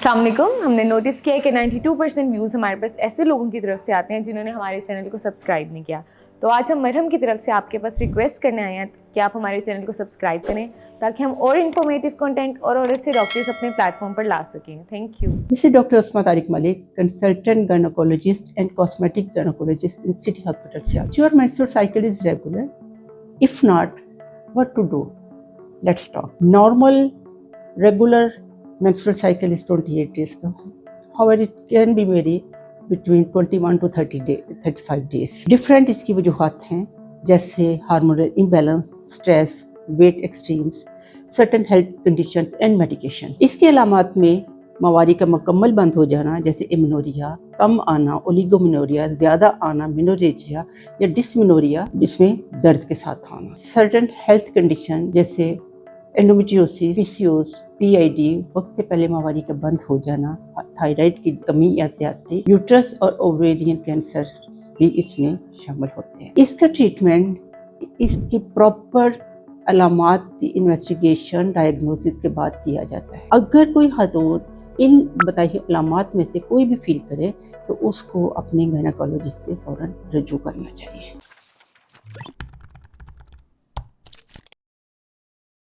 अस्सलाम वालेकुम। हमने नोटिस किया है कि 92% व्यूज़ हमारे पास ऐसे लोगों की तरफ से आते हैं जिन्होंने हमारे चैनल को सब्सक्राइब नहीं किया। तो आज हम मरहम की तरफ से आपके पास रिक्वेस्ट करने आए हैं कि आप हमारे चैनल को सब्सक्राइब करें ताकि हम और इन्फॉर्मेटिव कंटेंट और अच्छे डॉक्टर्स अपने प्लेटफॉर्म पर ला सकें। Thank you. This is Dr. Usma Tariq Malik, consultant gynecologist and cosmetic gynecologist in City Hospital, Sial. Your menstrual cycle is regular? If not, what to do? Let's talk. Normal, regular menstrual cycle is 28 days. However, it can be vary between 21 to 35 days. Different इसकी वजूहात हैं, जैसे hormonal imbalance, stress, weight extremes, certain health conditions and medications. इसके अलामात में Maori का मुकम्मल बंद हो जाना, जैसे एमिनोरिया, कम आना, ओलिगोमिनोरिया, ज़्यादा आना, मिनोरेजिया या डिसमिनोरिया, जिसमें दर्द के साथ आना, सर्टेन हेल्थ कंडीशन जैसे एंडोमेट्रियोसिस, पीसीओएस, पीआईडी, वक्त से पहले मवारी का बंद हो जाना, थायराइड की कमी या ज़्यादती, यूट्रस और ओवेरियन कैंसर भी इसमें शामिल होते हैं। इसका ट्रीटमेंट इसकी प्रॉपर अलामात की इन्वेस्टिगेशन डायग्नोसिस के बाद किया जाता है। अगर कोई खतून इन बताई हुई अलामात में से कोई भी फील करे तो उसको अपने गायनेकोलॉजिस्ट से फ़ौरन रजू करना चाहिए।